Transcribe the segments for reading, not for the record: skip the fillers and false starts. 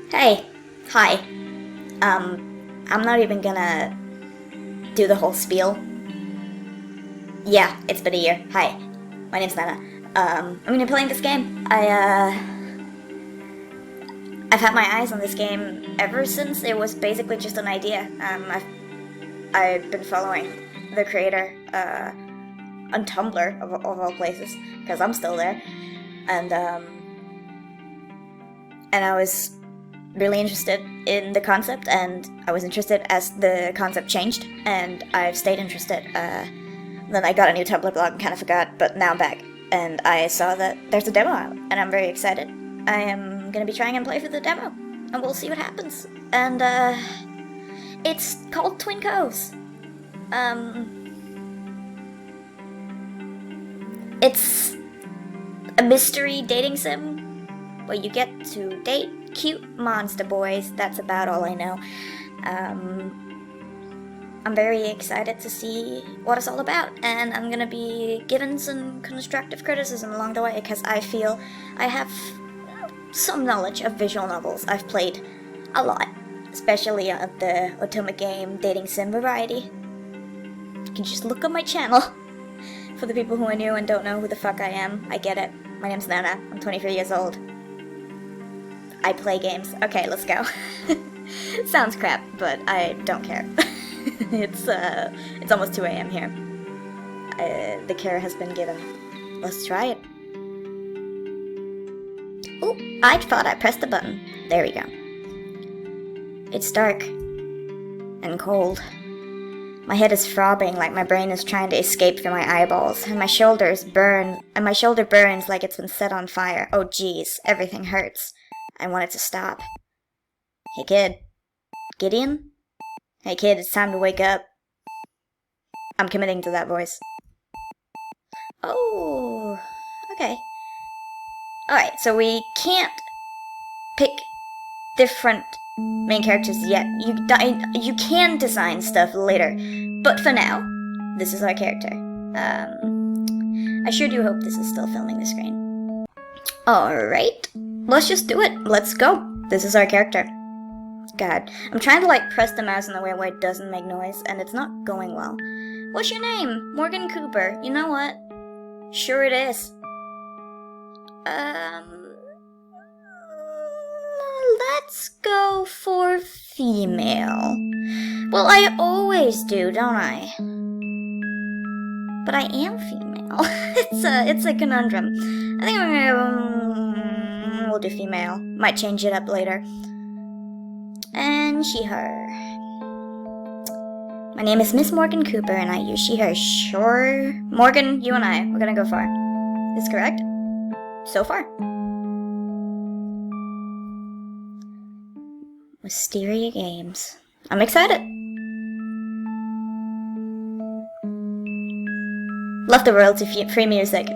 Hey, hi. I'm not even gonna do the whole spiel. Yeah, it's been a year. Hi, my name's Nana. I'm gonna be playing this game. I've had my eyes on this game ever since it was basically just an idea. I've been following the creator, on Tumblr of all places, because I'm still there, and I was really interested in the concept, and I was interested as the concept changed, and I've stayed interested. Then I got a new Tumblr blog and kind of forgot, but now I'm back, and I saw that there's a demo out, and I'm very excited. I am gonna be trying and play for the demo, and we'll see what happens. And it's called Twin Coves. It's a mystery dating sim where you get to date cute monster boys. That's about all I know. I'm very excited to see what it's all about, and I'm gonna be given some constructive criticism along the way, because I feel I have some knowledge of visual novels. I've played a lot, especially of the otome game dating sim variety. You can just look on my channel. For the people who are new and don't know who the fuck I am, I get it. My name's Nana. I'm 23 years old. I play games. Okay, let's go. Sounds crap, but I don't care. It's almost 2 a.m. here. The care has been given. Let's try it. Ooh, I thought I pressed the button. There we go. It's dark and cold. My head is throbbing like my brain is trying to escape through my eyeballs, and my shoulder burns like it's been set on fire. Oh jeez, everything hurts. I want it to stop. Hey kid. Gideon? Hey kid, it's time to wake up. I'm committing to that voice. Oh, okay. Alright, so we can't pick different main characters yet. You can design stuff later, but for now, this is our character. I sure do hope this is still filming the screen. Alright, let's just do it. Let's go. This is our character. God, I'm trying to press the mouse in a way where it doesn't make noise, and it's not going well. What's your name? Morgan Cooper. You know what? Sure it is. Let's go for female. Well, I always do, don't I? But I am female. It's a conundrum. I think we'll do female. Might change it up later. And she, her. My name is Miss Morgan Cooper, and I use she, her. Sure. Morgan, you and I, we're gonna go far. Is this correct? So far. Wisteria Games. I'm excited. Love the royalty-free music.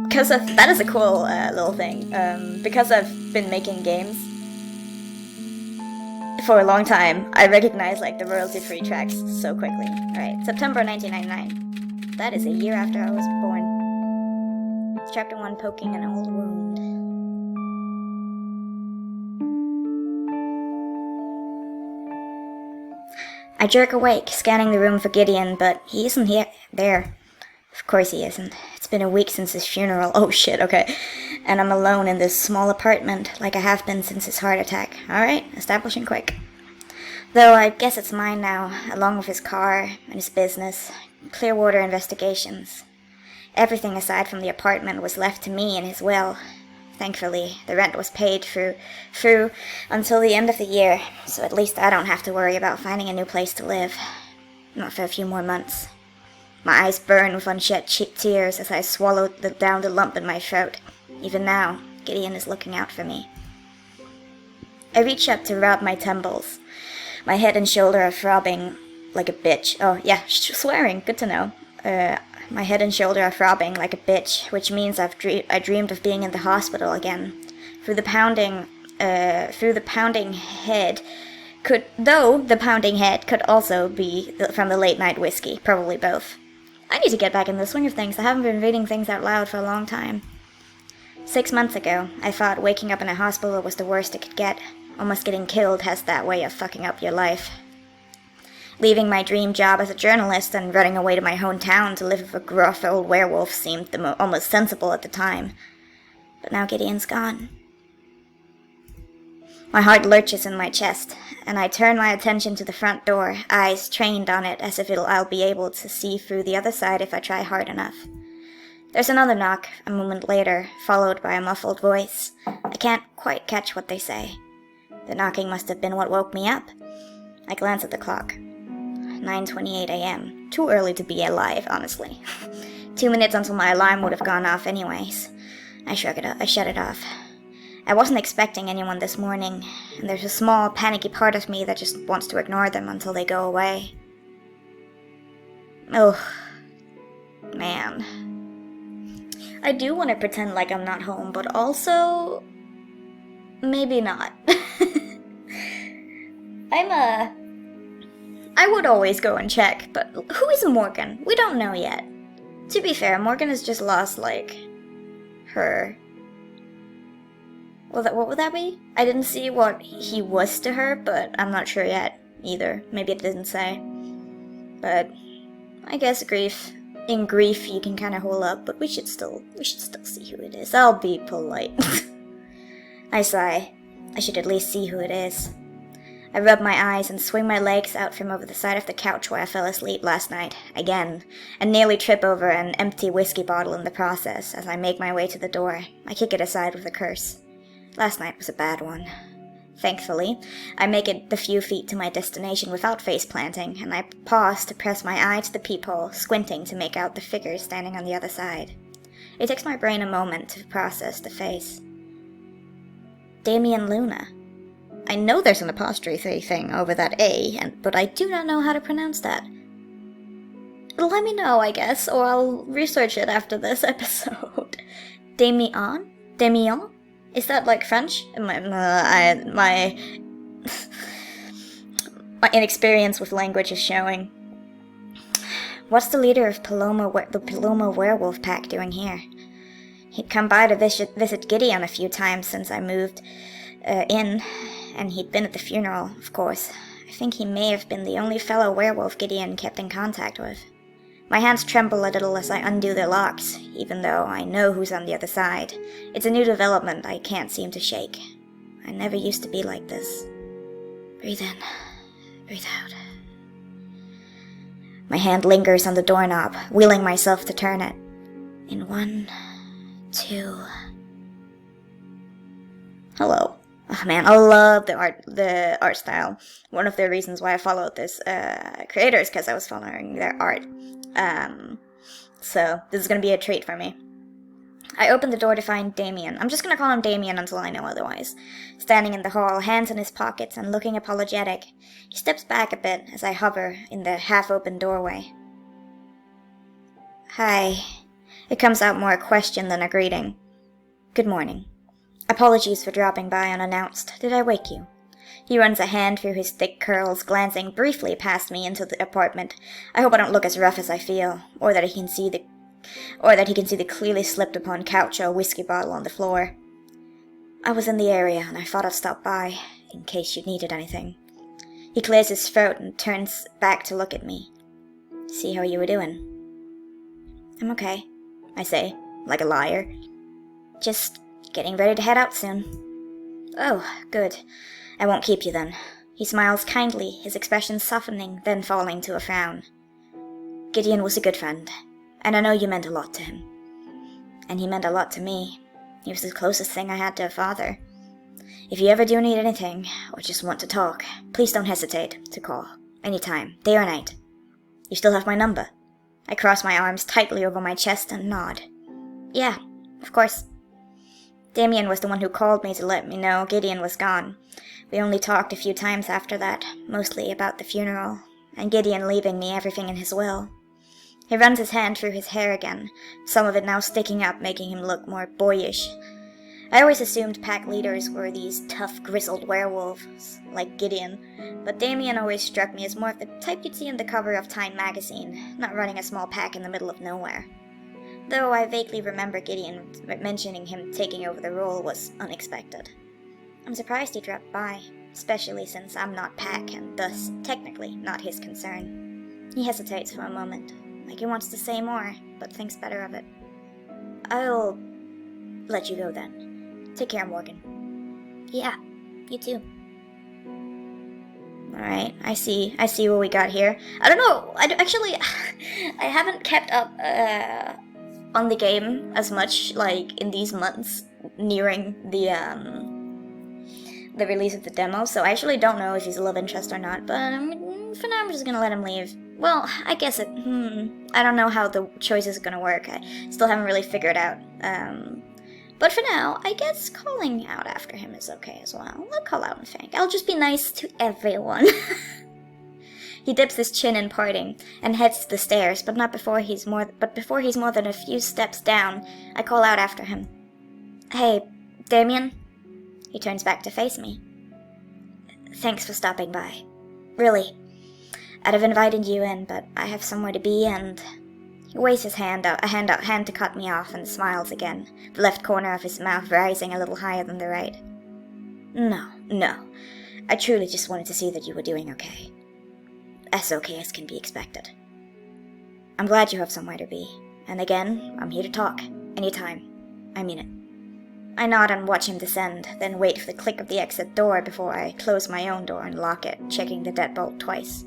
Because that is a cool little thing. Because I've been making games for a long time, I recognize the royalty-free tracks so quickly. Alright, September 1999. That is a year after I was born. It's Chapter 1, Poking an Old Wound. I jerk awake, scanning the room for Gideon, but he isn't there. Of course he isn't. It's been a week since his funeral. Oh shit, okay. And I'm alone in this small apartment, like I have been since his heart attack. Alright, establishing quick. Though I guess it's mine now, along with his car and his business. Clearwater Investigations. Everything aside from the apartment was left to me and his will. Thankfully, the rent was paid through until the end of the year, so at least I don't have to worry about finding a new place to live. Not for a few more months. My eyes burn with unshed tears as I swallow down the lump in my throat. Even now, Gideon is looking out for me. I reach up to rub my temples. My head and shoulder are throbbing like a bitch. Oh, yeah, swearing, good to know. My head and shoulder are throbbing like a bitch, which means I dreamed of being in the hospital again. Though the pounding head could also be from the late night whiskey, probably both. I need to get back in the swing of things. I haven't been reading things out loud for a long time. 6 months ago, I thought waking up in a hospital was the worst it could get. Almost getting killed has that way of fucking up your life. Leaving my dream job as a journalist and running away to my hometown to live with a gruff old werewolf seemed almost sensible at the time. But now Gideon's gone. My heart lurches in my chest, and I turn my attention to the front door, eyes trained on it as if I'll be able to see through the other side if I try hard enough. There's another knock, a moment later, followed by a muffled voice. I can't quite catch what they say. The knocking must have been what woke me up. I glance at the clock. 9:28 a.m. Too early to be alive, honestly. 2 minutes until my alarm would have gone off anyways. I shut it off. I wasn't expecting anyone this morning, and there's a small, panicky part of me that just wants to ignore them until they go away. Oh, man. I do want to pretend like I'm not home, but also... maybe not. I would always go and check, but who is Morgan? We don't know yet. To be fair, Morgan has just lost, her... Well, what would that be? I didn't see what he was to her, but I'm not sure yet, either. Maybe it didn't say. But I guess in grief you can kind of hold up, but we should still see who it is. I'll be polite. I sigh. I should at least see who it is. I rub my eyes and swing my legs out from over the side of the couch where I fell asleep last night, again, and nearly trip over an empty whiskey bottle in the process as I make my way to the door. I kick it aside with a curse. Last night was a bad one. Thankfully, I make it the few feet to my destination without face-planting, and I pause to press my eye to the peephole, squinting to make out the figure standing on the other side. It takes my brain a moment to process the face. Damien Luna. I know there's an apostrophe thing over that A, but I do not know how to pronounce that. Let me know, I guess, or I'll research it after this episode. Damien? Damien? Is that like French? My inexperience with language is showing. What's the leader of the Paloma werewolf pack doing here? He'd come by to visit Gideon a few times since I moved in, and he'd been at the funeral, of course. I think he may have been the only fellow werewolf Gideon kept in contact with. My hands tremble a little as I undo their locks, even though I know who's on the other side. It's a new development I can't seem to shake. I never used to be like this. Breathe in, breathe out. My hand lingers on the doorknob, willing myself to turn it. In 1, 2... Hello. Oh man, I love the art style. One of the reasons why I followed this creator is because I was following their art. So this is gonna be a treat for me. I open the door to find Damien. I'm just gonna call him Damien until I know otherwise. Standing in the hall, hands in his pockets and looking apologetic. He steps back a bit as I hover in the half-open doorway. Hi. It comes out more a question than a greeting. Good morning. Apologies for dropping by unannounced. Did I wake you? He runs a hand through his thick curls, glancing briefly past me into the apartment. I hope I don't look as rough as I feel, or that he can see the clearly slipped upon couch or a whiskey bottle on the floor. I was in the area, and I thought I'd stop by, in case you needed anything. He clears his throat and turns back to look at me. See how you were doing? I'm okay, I say, like a liar. Just getting ready to head out soon. Oh, good. I won't keep you then. He smiles kindly, his expression softening, then falling to a frown. Gideon was a good friend, and I know you meant a lot to him. And he meant a lot to me. He was the closest thing I had to a father. If you ever do need anything, or just want to talk, please don't hesitate to call. Anytime, day or night. You still have my number? I cross my arms tightly over my chest and nod. Yeah, of course. Damien was the one who called me to let me know Gideon was gone. We only talked a few times after that, mostly about the funeral, and Gideon leaving me everything in his will. He runs his hand through his hair again, some of it now sticking up, making him look more boyish. I always assumed pack leaders were these tough, grizzled werewolves, like Gideon, but Damien always struck me as more of the type you'd see on the cover of Time magazine, not running a small pack in the middle of nowhere. though I vaguely remember Gideon mentioning him taking over the role was unexpected. I'm surprised he dropped by, especially since I'm not Pack and thus technically not his concern. He hesitates for a moment, like he wants to say more, but thinks better of it. I'll let you go then. Take care, Morgan. Yeah, you too. Alright, I see what we got here. I don't know, I haven't kept up on the game as much, like, in these months nearing the release of the demo, so I actually don't know if he's a love interest or not, but for now I'm just gonna let him leave. Well, I guess I don't know how the choice is gonna work. I still haven't really figured out. But for now, I guess calling out after him is okay as well. I'll call out and thank. I'll just be nice to everyone. He dips his chin in parting and heads to the stairs, but before he's more than a few steps down, I call out after him. Hey, Damien? He turns back to face me. Thanks for stopping by. Really. I'd have invited you in, but I have somewhere to be, and... He waves his hand to cut me off and smiles again, the left corner of his mouth rising a little higher than the right. No. I truly just wanted to see that you were doing okay. As okay as can be expected. I'm glad you have somewhere to be, and again, I'm here to talk, anytime. I mean it. I nod and watch him descend, then wait for the click of the exit door before I close my own door and lock it, checking the deadbolt twice.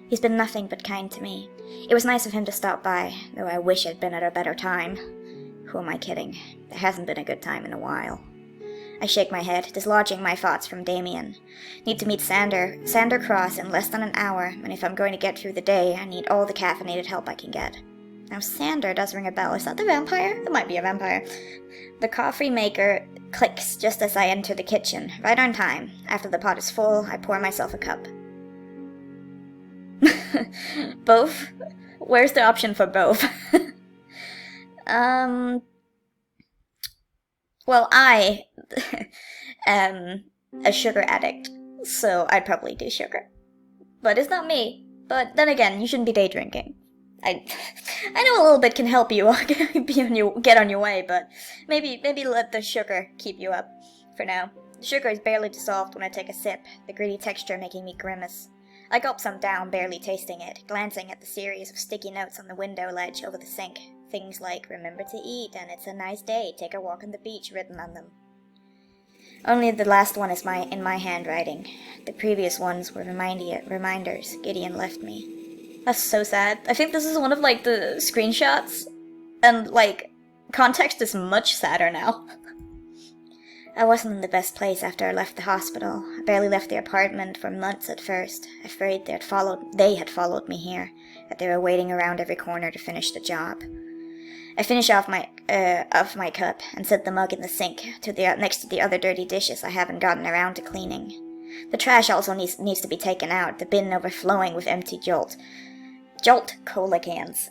He's been nothing but kind to me. It was nice of him to stop by, though I wish it had been at a better time. Who am I kidding? There hasn't been a good time in a while. I shake my head, dislodging my thoughts from Damien. Need to meet Sander Cross in less than an hour, and if I'm going to get through the day, I need all the caffeinated help I can get. Now Sander does ring a bell. Is that the vampire? It might be a vampire. The coffee maker clicks just as I enter the kitchen, right on time. After the pot is full, I pour myself a cup. Both? Where's the option for both? Well, I am a sugar addict, so I'd probably do sugar. But it's not me. But then again, you shouldn't be day drinking. I know a little bit can help you get on your way, but maybe let the sugar keep you up for now. The sugar is barely dissolved when I take a sip, the gritty texture making me grimace. I gulp some down, barely tasting it, glancing at the series of sticky notes on the window ledge over the sink. Things like, remember to eat, and it's a nice day, take a walk on the beach, written on them. Only the last one is in my handwriting. The previous ones were reminders Gideon left me. That's so sad. I think this is one of, like, the screenshots, and, like, context is much sadder now. I wasn't in the best place after I left the hospital. I barely left the apartment for months at first, afraid they had followed me here, that they were waiting around every corner to finish the job. I finish off my cup and set the mug in the sink next to the other dirty dishes I haven't gotten around to cleaning. The trash also needs to be taken out, the bin overflowing with empty Jolt cola cans,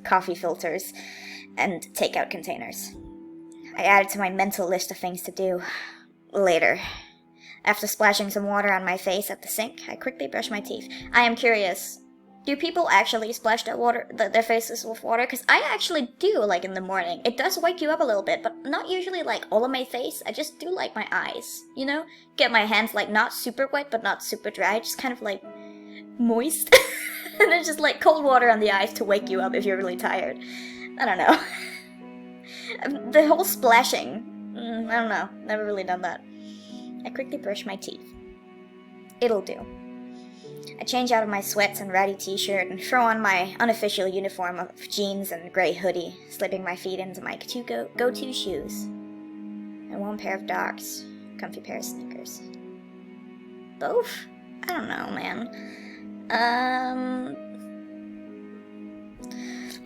coffee filters, and takeout containers. I add it to my mental list of things to do later. After splashing some water on my face at the sink, I quickly brush my teeth. I am curious, do people actually splash their faces with water? Because I actually do, like, in the morning. It does wake you up a little bit, but not usually, like, all of my face. I just do, like, my eyes, you know? Get my hands, like, not super wet, but not super dry, just kind of, like, moist. And then just, like, cold water on the eyes to wake you up if you're really tired. I don't know. The whole splashing, I don't know, never really done that. I quickly brush my teeth. It'll do. I change out of my sweats and ratty t-shirt and throw on my unofficial uniform of jeans and grey hoodie, slipping my feet into my two go-to shoes. And one pair of Docs, comfy pair of sneakers. Both? I don't know, man.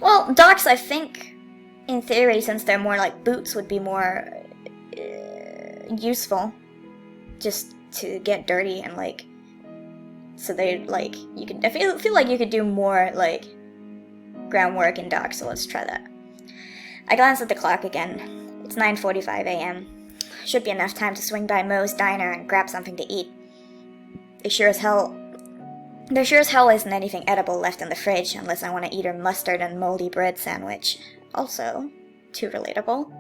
Well, Docs, I think, in theory, since they're more like boots, would be more useful. Just to get dirty and, like, so they, like, you could, I feel like you could do more, like, groundwork in Docs, so let's try that. I glance at the clock again. It's 9:45 a.m. Should be enough time to swing by Moe's Diner and grab something to eat. They sure as hell There sure as hell isn't anything edible left in the fridge unless I want to eat a mustard and moldy bread sandwich. Also, too relatable.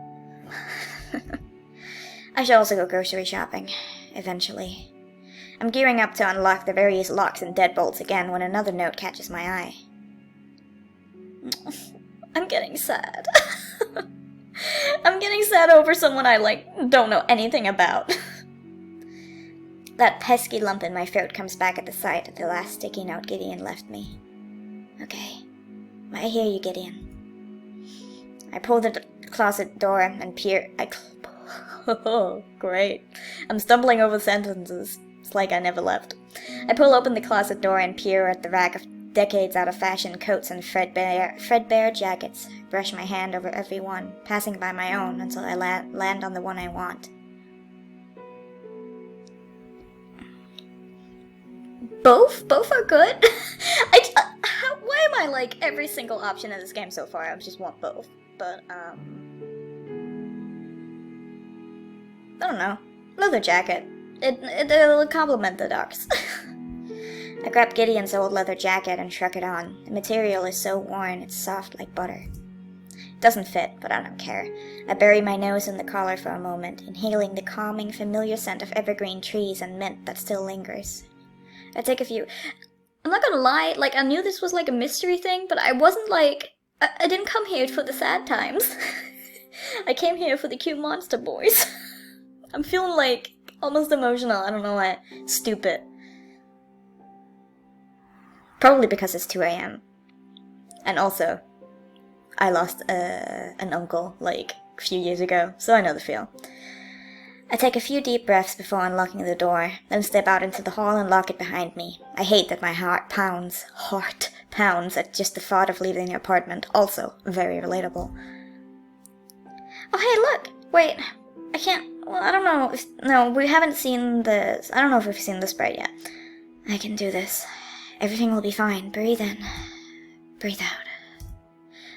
I should also go grocery shopping, eventually. I'm gearing up to unlock the various locks and deadbolts again when another note catches my eye. I'm getting sad. I'm getting sad over someone I, don't know anything about. That pesky lump in my throat comes back at the sight of the last sticky note Gideon left me. Okay, I hear you, Gideon. I pull the closet door and peer. Oh, great. I'm stumbling over sentences. It's like I never left. I pull open the closet door and peer at the rack of decades out-of-fashion coats and threadbare jackets. Brush my hand over every one, passing by my own until I land on the one I want. Both are good. Why am I like every single option in this game so far? I just want both, but I don't know. Leather jacket. It'll complement the ducks. I grabbed Gideon's old leather jacket and shrug it on. The material is so worn, it's soft like butter. It doesn't fit, but I don't care. I bury my nose in the collar for a moment, inhaling the calming, familiar scent of evergreen trees and mint that still lingers. I take a few... I'm not gonna lie, I knew this was a mystery thing, but I wasn't I didn't come here for the sad times. I came here for the cute monster boys. I'm feeling almost emotional, I don't know why. Stupid. Probably because it's 2 a.m. And also, I lost an uncle, a few years ago, so I know the feel. I take a few deep breaths before unlocking the door, then step out into the hall and lock it behind me. I hate that my heart pounds at just the thought of leaving the apartment. Also, very relatable. Oh hey, look! Wait, I can't... Well, I don't know if... No, we haven't seen this... I don't know if we've seen the sprite yet. I can do this. Everything will be fine. Breathe in. Breathe out.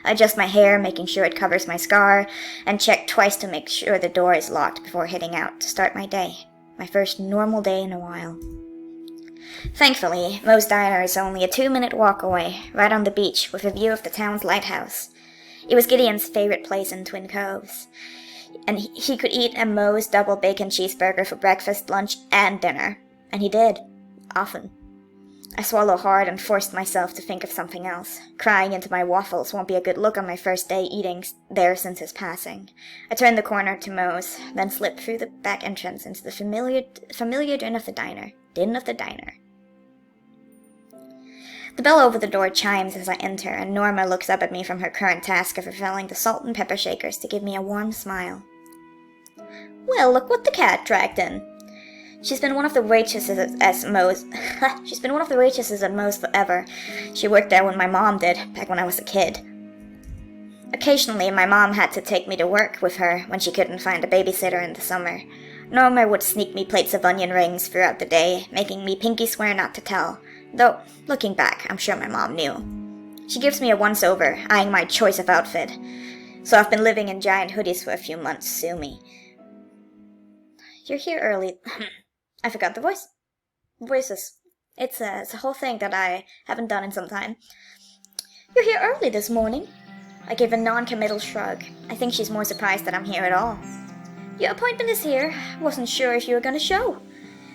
I adjust my hair, making sure it covers my scar, and check twice to make sure the door is locked before heading out to start my day. My first normal day in a while. Thankfully, Moe's Diner is only a 2-minute walk away, right on the beach, with a view of the town's lighthouse. It was Gideon's favorite place in Twin Coves, and he could eat a Moe's double bacon cheeseburger for breakfast, lunch, and dinner. And he did. Often. I swallow hard and forced myself to think of something else. Crying into my waffles won't be a good look on my first day eating there since his passing. I turn the corner to Moe's, then slip through the back entrance into the familiar din of the diner. The bell over the door chimes as I enter, and Norma looks up at me from her current task of refilling the salt and pepper shakers to give me a warm smile. Well, look what the cat dragged in. She's been one of the waitresses at Moe's. She's been one of the waitresses at Moe's forever. She worked there when my mom did, back when I was a kid. Occasionally, my mom had to take me to work with her when she couldn't find a babysitter in the summer. Norma would sneak me plates of onion rings throughout the day, making me pinky swear not to tell. Though, looking back, I'm sure my mom knew. She gives me a once-over, eyeing my choice of outfit. So I've been living in giant hoodies for a few months, sue me. You're here early... I forgot the voices. It's a whole thing that I haven't done in some time. You're here early this morning. I give a non-committal shrug. I think she's more surprised that I'm here at all. Your appointment is here. Wasn't sure if you were gonna show.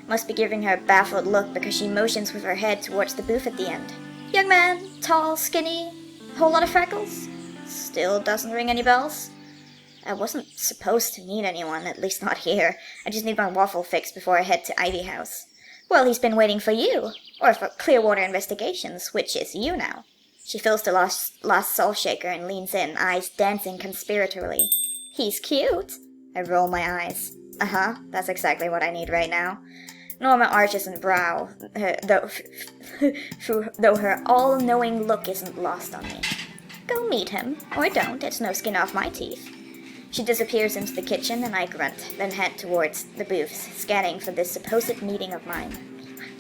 Must be giving her a baffled look because she motions with her head towards the booth at the end. Young man, tall, skinny, whole lot of freckles. Still doesn't ring any bells. I wasn't supposed to meet anyone, at least not here. I just need my waffle fixed before I head to Ivy House. Well, he's been waiting for you. Or for Clearwater Investigations, which is you now. She fills the last salt shaker and leans in, eyes dancing conspiratorially. He's cute. I roll my eyes. Uh-huh, that's exactly what I need right now. Norma arches a brow, though her all-knowing look isn't lost on me. Go meet him, or don't, it's no skin off my teeth. She disappears into the kitchen and I grunt, then head towards the booths, scanning for this supposed meeting of mine.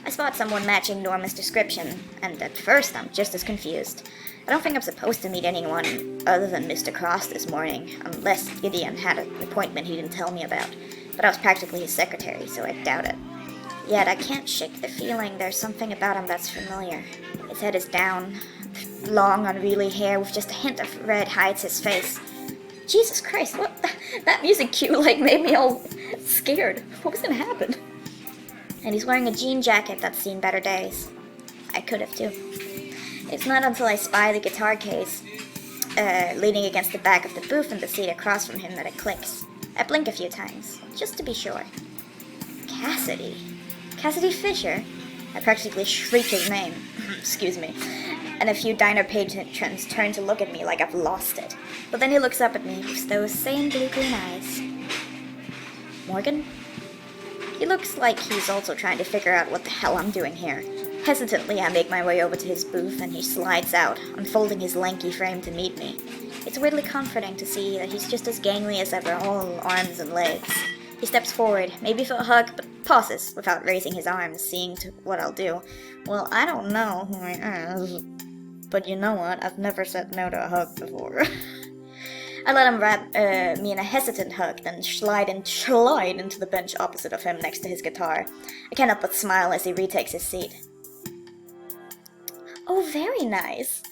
I spot someone matching Norma's description, and at first I'm just as confused. I don't think I'm supposed to meet anyone other than Mr. Cross this morning, unless Gideon had an appointment he didn't tell me about, but I was practically his secretary, so I doubt it. Yet I can't shake the feeling there's something about him that's familiar. His head is down, long, unruly hair with just a hint of red hides his face. Jesus Christ, what? That music cue, made me all scared. What was gonna happen? And he's wearing a jean jacket that's seen better days. I could have, too. It's not until I spy the guitar case, leaning against the back of the booth in the seat across from him that it clicks. I blink a few times, just to be sure. Cassidy. Cassidy Fisher? I practically shriek his name. Excuse me. And a few diner patrons turn to look at me like I've lost it. But then he looks up at me with those same blue-green eyes. Morgan? He looks like he's also trying to figure out what the hell I'm doing here. Hesitantly, I make my way over to his booth and he slides out, unfolding his lanky frame to meet me. It's weirdly comforting to see that he's just as gangly as ever, all arms and legs. He steps forward, maybe for a hug, but pauses without raising his arms, seeing to what I'll do. Well, I don't know who I am, but you know what? I've never said no to a hug before. I let him wrap me in a hesitant hug, then slide into the bench opposite of him next to his guitar. I can't help but smile as he retakes his seat. Oh, very nice.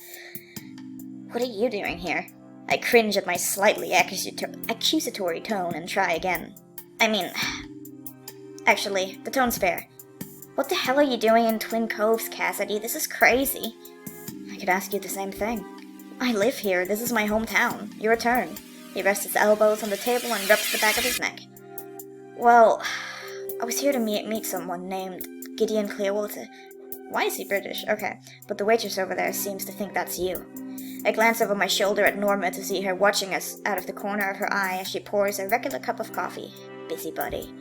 What are you doing here? I cringe at my slightly accusatory tone and try again. I mean, actually, the tone's fair. What the hell are you doing in Twin Coves, Cassidy? This is crazy. I could ask you the same thing. I live here. This is my hometown. Your turn. He rests his elbows on the table and rubs the back of his neck. Well, I was here to meet someone named Gideon Clearwater. Why is he British? Okay, but the waitress over there seems to think that's you. I glance over my shoulder at Norma to see her watching us out of the corner of her eye as she pours a regular cup of coffee. Busybody.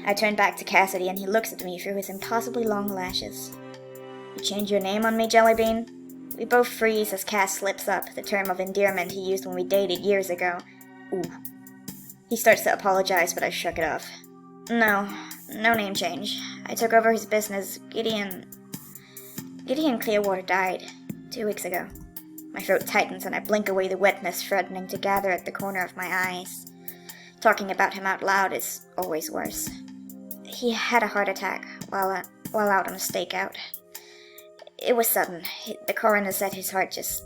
I turn back to Cassidy and he looks at me through his impossibly long lashes. You change your name on me, Jellybean? We both freeze as Cass slips up, the term of endearment he used when we dated years ago. Ooh. He starts to apologize, but I shrug it off. No name change. I took over his business. Gideon Clearwater died 2 weeks ago. My throat tightens and I blink away the wetness threatening to gather at the corner of my eyes. Talking about him out loud is always worse. He had a heart attack while out on a stakeout. It was sudden. The coroner said his heart just...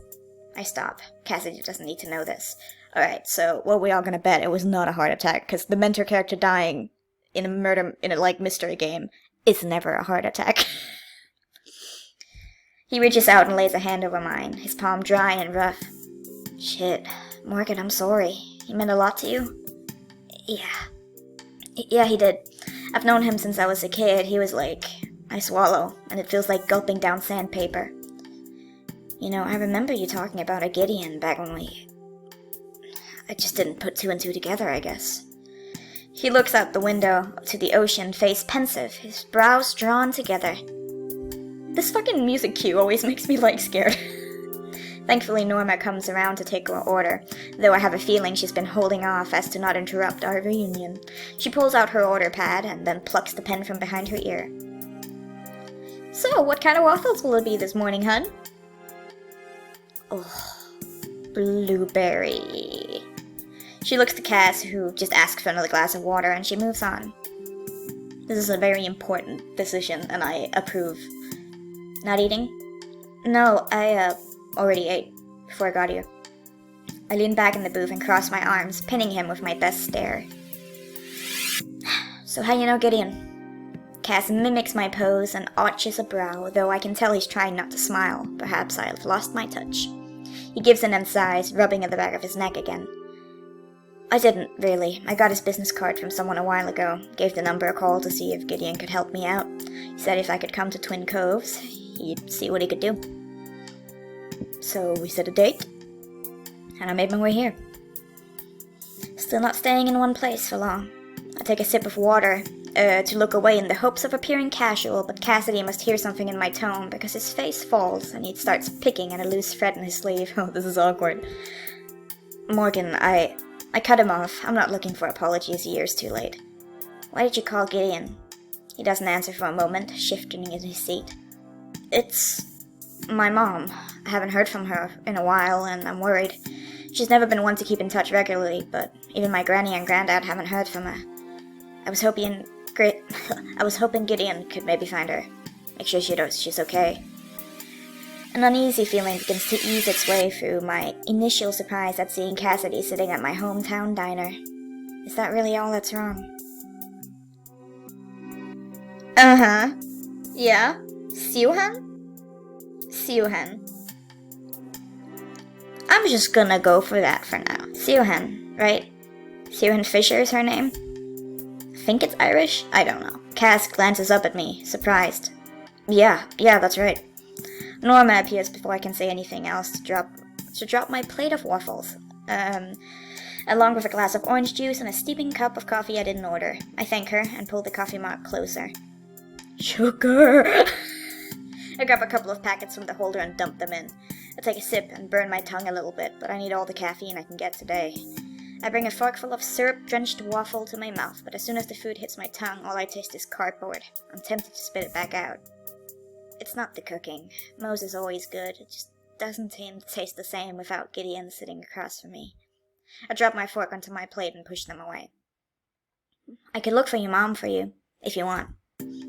I stop. Cassidy doesn't need to know this. Alright, so what are we all gonna bet? It was not a heart attack, because the mentor character dying in a mystery game is never a heart attack. He reaches out and lays a hand over mine, his palm dry and rough. Shit. Morgan, I'm sorry. He meant a lot to you? Yeah, he did. I've known him since I was a kid. He was like... I swallow, and it feels like gulping down sandpaper. You know, I remember you talking about a Gideon back when I just didn't put two and two together, I guess. He looks out the window to the ocean, face pensive, his brows drawn together. This fucking music cue always makes me, scared. Thankfully, Norma comes around to take our order, though I have a feeling she's been holding off as to not interrupt our reunion. She pulls out her order pad and then plucks the pen from behind her ear. So, what kind of waffles will it be this morning, hun? Oh, blueberry. She looks to Cass, who just asks for another glass of water, and she moves on. This is a very important decision, and I approve. Not eating? No, I, already ate before I got here. I lean back in the booth and cross my arms, pinning him with my best stare. So how you know Gideon? Cass mimics my pose and arches a brow, though I can tell he's trying not to smile. Perhaps I've lost my touch. He gives an sighs, rubbing at the back of his neck again. I didn't, really. I got his business card from someone a while ago. Gave the number a call to see if Gideon could help me out. He said if I could come to Twin Coves, he'd see what he could do. So we set a date, and I made my way here. Still not staying in one place for long. I take a sip of water, to look away in the hopes of appearing casual, but Cassidy must hear something in my tone because his face falls and he starts picking at a loose thread in his sleeve. Oh, this is awkward. Morgan, I cut him off. I'm not looking for apologies, years too late. Why did you call Gideon? He doesn't answer for a moment, shifting in his seat. It's my mom. I haven't heard from her in a while, and I'm worried. She's never been one to keep in touch regularly, but even my granny and granddad haven't heard from her. I was hoping Great. I was hoping Gideon could maybe find her. Make sure she's okay. An uneasy feeling begins to ease its way through my initial surprise at seeing Cassidy sitting at my hometown diner. Is that really all that's wrong? Uh-huh. Yeah? Siuhan? Siuhan. I'm just gonna go for that for now. Siuhan, right? Siuhan Fisher is her name? I think it's Irish? I don't know. Cass glances up at me, surprised. Yeah, that's right. Norma appears before I can say anything else to drop my plate of waffles. Along with a glass of orange juice and a steaming cup of coffee I didn't order. I thank her and pull the coffee mug closer. Sugar! I grab a couple of packets from the holder and dump them in. I take a sip and burn my tongue a little bit, but I need all the caffeine I can get today. I bring a forkful of syrup-drenched waffle to my mouth, but as soon as the food hits my tongue, all I taste is cardboard. I'm tempted to spit it back out. It's not the cooking. Moe's is always good. It just doesn't seem to taste the same without Gideon sitting across from me. I drop my fork onto my plate and push them away. I could look for your mom for you, if you want.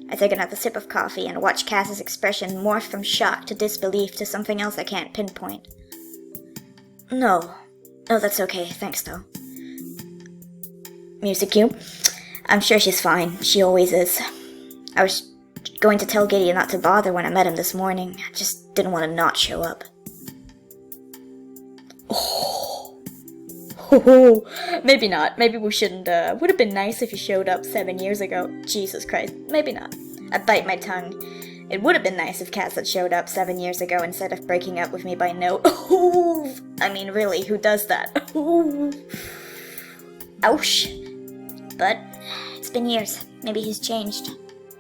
I take another sip of coffee and watch Cass's expression morph from shock to disbelief to something else I can't pinpoint. No, that's okay, thanks though. Music cue. I'm sure she's fine, she always is. I was going to tell Gideon not to bother when I met him this morning. I just didn't want to not show up. Oh, maybe not. Maybe we shouldn't, would have been nice if you showed up 7 years ago. Jesus Christ, maybe not. I bite my tongue. It would have been nice if Cass had showed up 7 years ago instead of breaking up with me by note. Oh, I mean, really, who does that? Oh. Ouch. But it's been years. Maybe he's changed.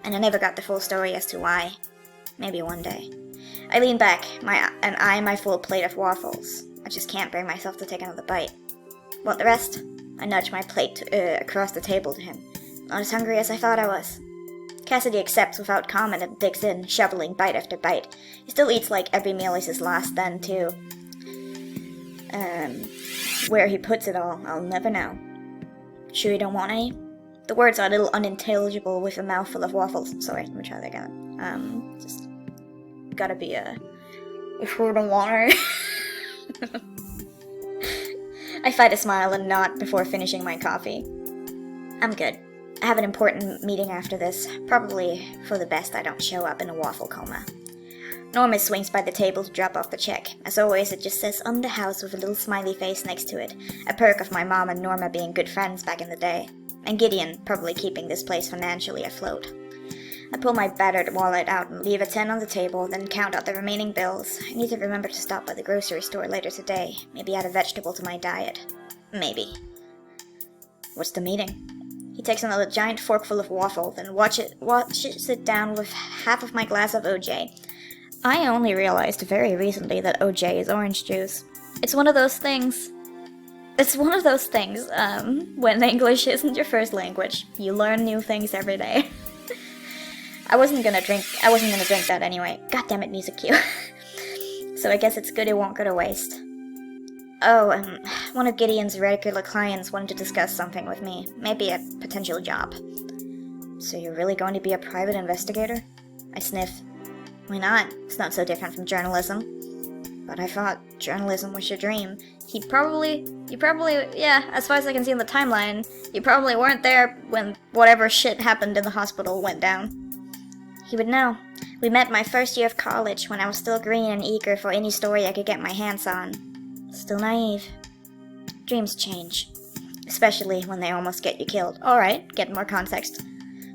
And I never got the full story as to why. Maybe one day. I lean back, and eye my full plate of waffles. I just can't bring myself to take another bite. Want the rest? I nudge my plate across the table to him. Not as hungry as I thought I was. Cassidy accepts without comment and digs in, shoveling bite after bite. He still eats like every meal is his last then, too. Where he puts it all, I'll never know. Sure you don't want any? The words are a little unintelligible with a mouthful of waffles. Sorry, let me try that again. Just gotta be if we don't want her. I fight a smile and nod before finishing my coffee. I'm good. I have an important meeting after this. Probably for the best I don't show up in a waffle coma. Norma swings by the table to drop off the check. As always, it just says "on the house" with a little smiley face next to it. A perk of my mom and Norma being good friends back in the day. And Gideon probably keeping this place financially afloat. I pull my battered wallet out and leave a 10 on the table, then count out the remaining bills. I need to remember to stop by the grocery store later today. Maybe add a vegetable to my diet. Maybe. What's the meeting? He takes another giant forkful of waffle, then washes it down with half of my glass of OJ. I only realized very recently that OJ is orange juice. It's one of those things, when English isn't your first language. You learn new things every day. I wasn't gonna drink that anyway. God damn it, music cue. So I guess it's good it won't go to waste. Oh, one of Gideon's regular clients wanted to discuss something with me. Maybe a potential job. So you're really going to be a private investigator? I sniff. Why not? It's not so different from journalism. But I thought journalism was your dream. You probably, yeah, as far as I can see in the timeline, you probably weren't there when whatever shit happened in the hospital went down. He would know. We met my first year of college when I was still green and eager for any story I could get my hands on. Still naive. Dreams change. Especially when they almost get you killed. Alright, get more context.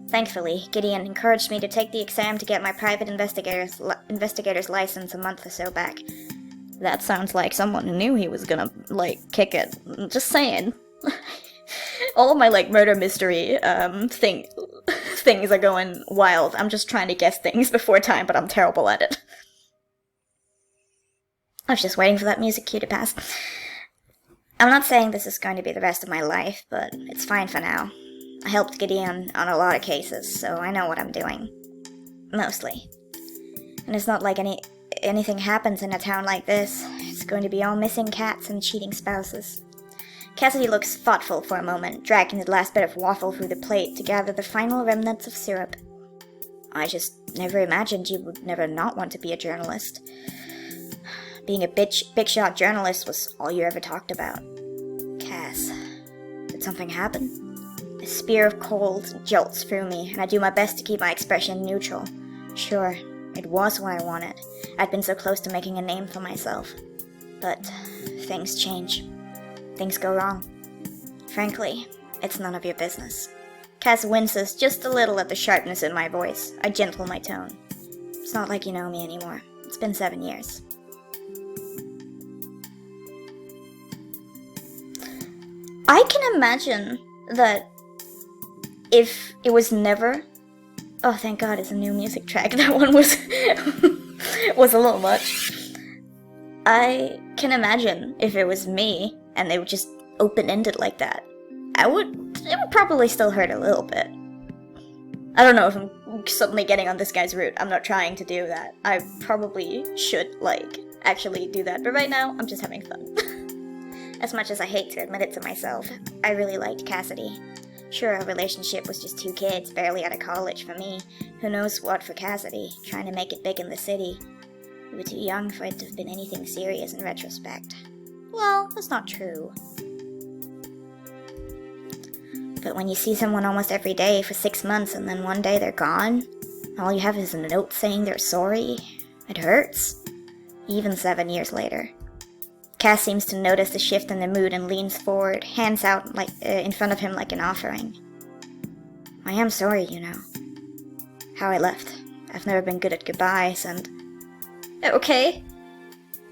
Thankfully, Gideon encouraged me to take the exam to get my private investigator's license a month or so back. That sounds like someone who knew he was gonna, kick it. Just saying. All of my, murder mystery, things are going wild. I'm just trying to guess things before time, but I'm terrible at it. I was just waiting for that music cue to pass. I'm not saying this is going to be the rest of my life, but it's fine for now. I helped Gideon on a lot of cases, so I know what I'm doing. Mostly. And it's not like anything happens in a town like this. It's going to be all missing cats and cheating spouses. Cassidy looks thoughtful for a moment, dragging the last bit of waffle through the plate to gather the final remnants of syrup. I just never imagined you would never not want to be a journalist. Being a big shot journalist was all you ever talked about. Cass, did something happen? A spear of cold jolts through me, and I do my best to keep my expression neutral. Sure, it was what I wanted. I'd been so close to making a name for myself. But things change. Things go wrong. Frankly, it's none of your business. Cass winces just a little at the sharpness in my voice. I gentle my tone. It's not like you know me anymore. It's been 7 years. I can imagine that if it was never... Oh, thank God, it's a new music track. That one was was a little much. I can imagine if it was me and they would just open-ended like that. It would probably still hurt a little bit. I don't know if I'm suddenly getting on this guy's route. I'm not trying to do that. I probably should, actually do that. But right now, I'm just having fun. As much as I hate to admit it to myself, I really liked Cassidy. Sure, our relationship was just 2 kids, barely out of college for me. Who knows what for Cassidy, trying to make it big in the city. We were too young for it to have been anything serious in retrospect. Well, that's not true. But when you see someone almost every day for 6 months and then one day they're gone, and all you have is a note saying they're sorry, it hurts. Even 7 years later. Cass seems to notice the shift in the mood and leans forward, hands out in front of him like an offering. I am sorry, you know. How I left. I've never been good at goodbyes, and... Okay.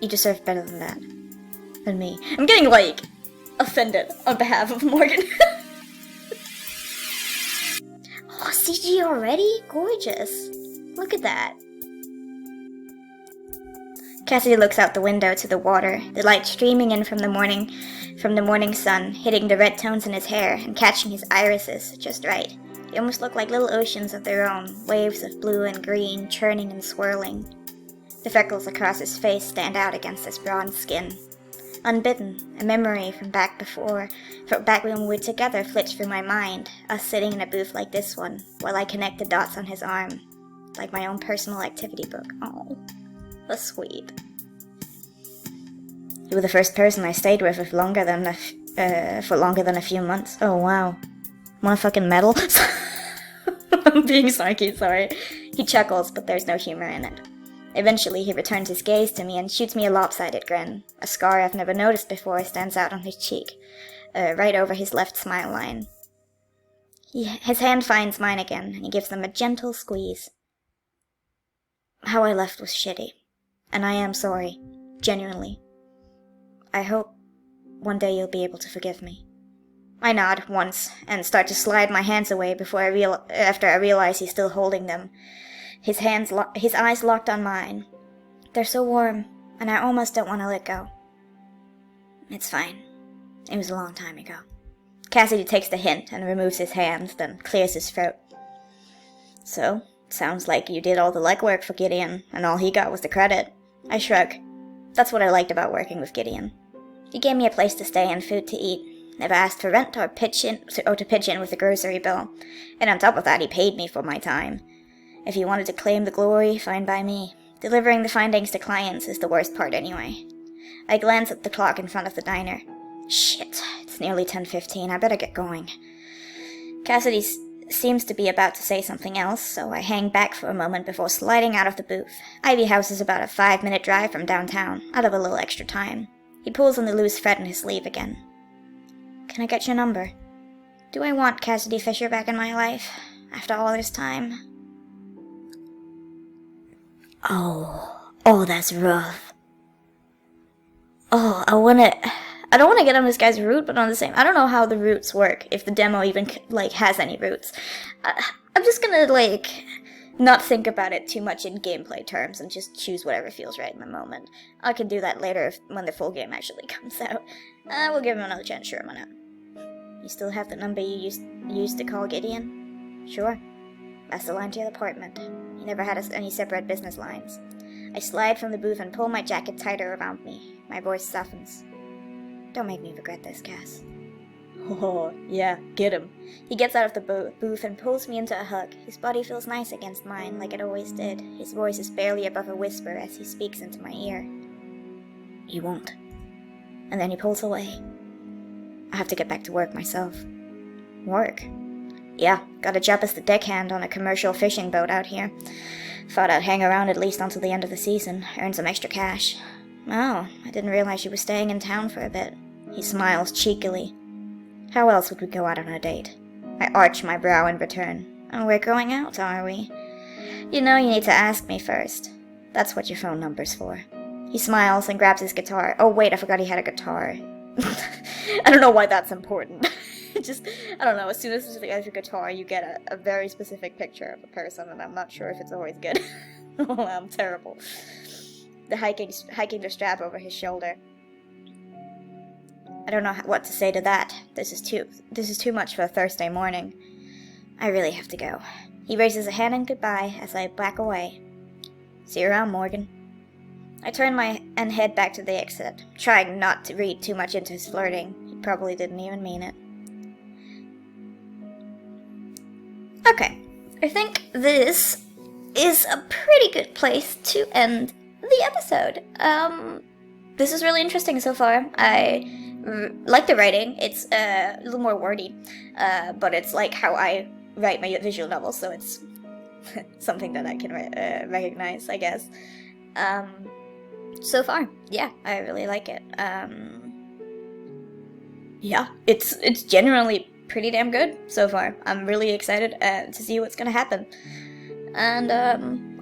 You deserve better than that. Than me. I'm getting, offended on behalf of Morgan. Oh, CG already? Gorgeous. Look at that. Cassidy looks out the window to the water, the light streaming in from the morning sun, hitting the red tones in his hair and catching his irises just right. They almost look like little oceans of their own, waves of blue and green, churning and swirling. The freckles across his face stand out against his bronze skin. Unbidden, a memory from back when we were together flits through my mind, us sitting in a booth like this one, while I connect the dots on his arm, like my own personal activity book. Oh. That's sweet. You were the first person I stayed with for longer than a few months. Oh wow. Wanna fucking medal? I'm being snarky, sorry. He chuckles, but there's no humor in it. Eventually he returns his gaze to me and shoots me a lopsided grin. A scar I've never noticed before stands out on his cheek, right over his left smile line. His hand finds mine again, and he gives them a gentle squeeze. How I left was shitty. And I am sorry. Genuinely. I hope one day you'll be able to forgive me. I nod once and start to slide my hands away after I realize he's still holding them. His eyes locked on mine. They're so warm, and I almost don't want to let go. It's fine. It was a long time ago. Cassidy takes the hint and removes his hands, then clears his throat. So, sounds like you did all the legwork for Gideon, and all he got was the credit. I shrug. That's what I liked about working with Gideon. He gave me a place to stay and food to eat. Never asked for rent or to pitch in with the grocery bill. And on top of that, he paid me for my time. If he wanted to claim the glory, fine by me. Delivering the findings to clients is the worst part anyway. I glance at the clock in front of the diner. Shit, it's nearly 10:15. I better get going. Cassidy seems to be about to say something else, so I hang back for a moment before sliding out of the booth. Ivy House is about a 5-minute drive from downtown. I'd have a little extra time. He pulls on the loose thread in his sleeve again. Can I get your number? Do I want Cassidy Fisher back in my life? After all this time? Oh, that's rough. Oh, I don't want to get on this guy's route, but on the same, I don't know how the routes work, if the demo even, has any routes. I'm just gonna, not think about it too much in gameplay terms and just choose whatever feels right in the moment. I can do that later when the full game actually comes out. We'll give him another chance, sure, why not? You still have the number you used to call Gideon? Sure. That's the line to your apartment. He never had any separate business lines. I slide from the booth and pull my jacket tighter around me. My voice softens. Don't make me regret this, Cass. Oh, yeah, get him. He gets out of the booth and pulls me into a hug. His body feels nice against mine, like it always did. His voice is barely above a whisper as he speaks into my ear. You won't. And then he pulls away. I have to get back to work myself. Work? Yeah, got a job as the deckhand on a commercial fishing boat out here. Thought I'd hang around at least until the end of the season, earn some extra cash. Oh, I didn't realize you were staying in town for a bit. He smiles cheekily. How else would we go out on a date? I arch my brow in return. Oh, we're going out, are we? You know you need to ask me first. That's what your phone number's for. He smiles and grabs his guitar. Oh wait, I forgot he had a guitar. I don't know why that's important. I don't know, as soon as you have your guitar, you get a very specific picture of a person, and I'm not sure if it's always good. Oh, I'm terrible. The hiking the strap over his shoulder. I don't know what to say to that. This is too much for a Thursday morning. I really have to go. He raises a hand in goodbye as I back away. See you around, Morgan. I turn and head back to the exit, trying not to read too much into his flirting. He probably didn't even mean it. Okay, I think this is a pretty good place to end the episode. This is really interesting so far. I like the writing. It's a little more wordy, but it's like how I write my visual novels, so it's something that I can recognize, I guess. So far, yeah, I really like it. Yeah, it's generally pretty damn good so far. I'm really excited to see what's gonna happen. And,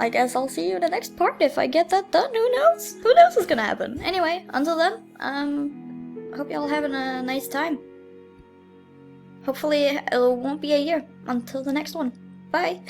I guess I'll see you in the next part if I get that done. Who knows? Who knows what's gonna happen? Anyway, until then, hope y'all having a nice time. Hopefully it won't be a year until the next one. Bye!